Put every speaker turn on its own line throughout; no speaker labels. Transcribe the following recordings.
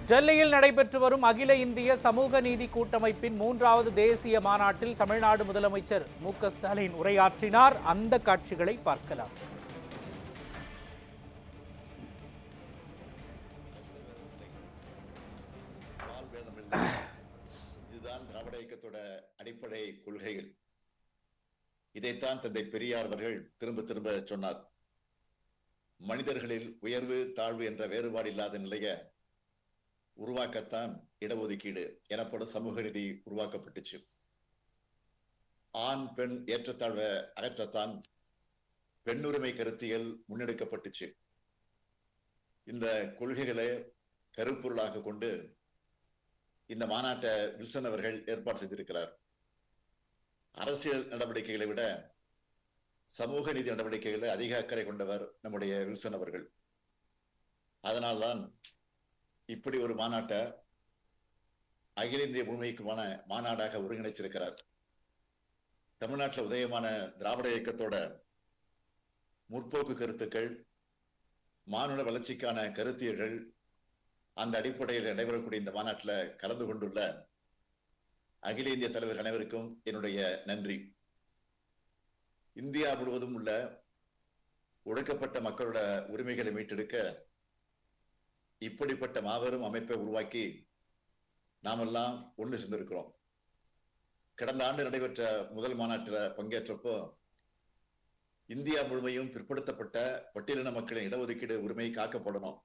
டெல்லியில் நடைபெற்று வரும் அகில இந்திய சமூக நீதி கூட்டமைப்பின் 3வது தேசிய மாநாட்டில் தமிழ்நாடு முதலமைச்சர் மு.க.ஸ்டாலின் உரையாற்றினார். அந்த காட்சிகளை பார்க்கலாம்.
இதுதான் திராவிட இயக்கத்தோட அடிப்படை கொள்கைகள். இதைத்தான் தந்தை பெரியார் அவர்கள் திரும்ப திரும்ப சொன்னார். மனிதர்களில் உயர்வு தாழ்வு என்ற வேறுபாடு இல்லாத நிலையை உருவாக்கத்தான் இடஒதுக்கீடு எனப்படும் சமூக நீதி உருவாக்கப்பட்டுச்சு. ஆண் பெண் ஏற்றத்தாழ்வை அகற்றத்தான் பெண்ணுரிமை கருத்தியல் முன்னெடுக்கப்பட்டுச்சு. இந்த கொள்கைகளை கருப்பொருளாக கொண்டு இந்த மாநாட்டை வில்சன் அவர்கள் ஏற்பாடு செய்திருக்கிறார். அரசியல் நடவடிக்கைகளை விட சமூக நீதி நடவடிக்கைகளை அதிக அக்கறை கொண்டவர் நம்முடைய வில்சன் அவர்கள். அதனால்தான் இப்படி ஒரு மாநாட்டை அகில இந்திய முழுமைக்குமான மாநாடாக ஒருங்கிணைச்சிருக்கிறார். தமிழ்நாட்டில் உதயமான திராவிட இயக்கத்தோட முற்போக்கு கருத்துக்கள், மானுட வளர்ச்சிக்கான கருத்தியல்கள், அந்த அடிப்படையில் நடைபெறக்கூடிய இந்த மாநாட்டில் கலந்து கொண்டுள்ள அகில இந்திய தலைவர் அனைவருக்கும் என்னுடைய நன்றி. இந்தியா முழுவதும் உள்ள ஒடுக்கப்பட்ட மக்களோட உரிமைகளை மீட்டெடுக்க இப்படிப்பட்ட மாபெரும் அமைப்பை உருவாக்கி நாமெல்லாம் ஒன்று சேர்ந்திருக்கிறோம். கடந்த ஆண்டு நடைபெற்ற முதல் மாநாட்டில் பங்கேற்றப்போ இந்தியா முழுமையும் பிற்படுத்தப்பட்ட பட்டியலின மக்களின் இடஒதுக்கீடு உரிமை காக்கப்படணும்,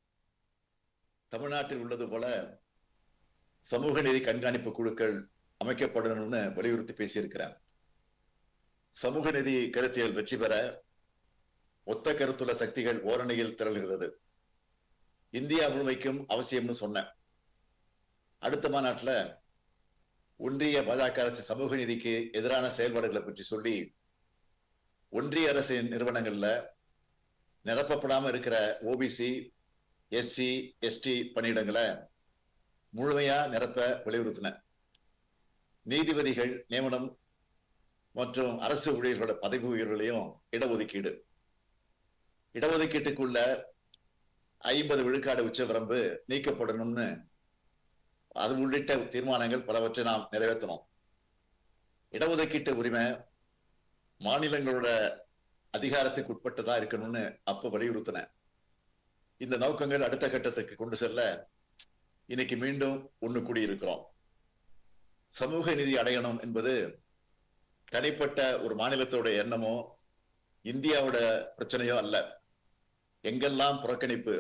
தமிழ்நாட்டில் உள்ளது போல சமூக நீதி கண்காணிப்பு குழுக்கள் அமைக்கப்படணும்னு வலியுறுத்தி பேசியிருக்கிறார். சமூக நீதி கருத்தியல் வெற்றி பெற ஒத்த கருத்துள்ள சக்திகள் ஓரணியில் திரள்கிறது. இந்தியா முழுமைக்கும் அவசியம்னு சொன்னேன். அடுத்த மாநாட்டில் ஒன்றிய பாஜக அரசு சமூக நீதிக்கு எதிரான செயல்பாடுகளை பற்றி சொல்லி ஒன்றிய அரசின் நிறுவனங்கள்ல நிரப்பப்படாம இருக்கிற ஓபிசி, எஸ்சி, எஸ்டி பணியிடங்களை முழுமையா நிரப்ப வலியுறுத்தின. நீதிபதிகள் நியமனம் மற்றும் அரசு ஊழியர்களோட பதவி உயர்வுகளையும் இடஒதுக்கீட்டுக்குள்ள 50 விழுக்காடு உச்சவரம்பு நீக்கப்படணும்னு அது உள்ளிட்ட தீர்மானங்கள் பலவற்றை நாம் நிறைவேற்றணும். இடஒதுக்கீட்டு உரிமை மாநிலங்களோட அதிகாரத்துக்கு உட்பட்டதா இருக்கணும்னு அப்ப வலியுறுத்தின. இந்த நோக்கங்கள் அடுத்த கட்டத்துக்கு கொண்டு செல்ல இன்னைக்கு மீண்டும் ஒண்ணு கூடி இருக்கிறோம். சமூக நீதி அடையணும் என்பது தனிப்பட்ட ஒரு மாநிலத்தோட எண்ணமோ இந்தியாவோட பிரச்சனையோ அல்ல. எங்கெல்லாம் புறக்கணிப்பு,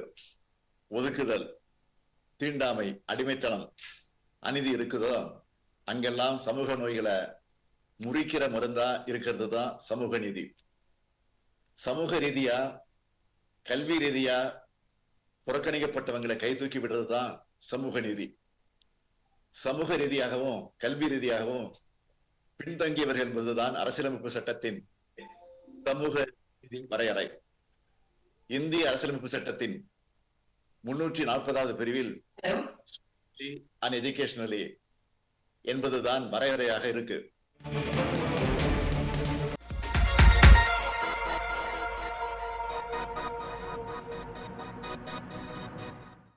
ஒதுக்குதல், தீண்டாமை, அடிமைத்தனம், அநீதி இருக்குதோ அங்கெல்லாம் சமூக நோய்களை முறிக்கிற மருந்தா இருக்கிறது தான் சமூக நீதி. சமூக ரீதியா, கல்வி ரீதியா புறக்கணிக்கப்பட்டவங்களை கை தூக்கி விடுறது தான் சமூக நீதி. சமூக ரீதியாகவும் கல்வி ரீதியாகவும் பின்தங்கியவர்கள் என்பதுதான் அரசியலமைப்பு சட்டத்தின் சமூக நீதி வரையறை. இந்திய அரசியலமைப்பு சட்டத்தின் 340வது பிரிவில் அன் எஜுகேஷனலி என்பதுதான் வரையறையாக இருக்கு.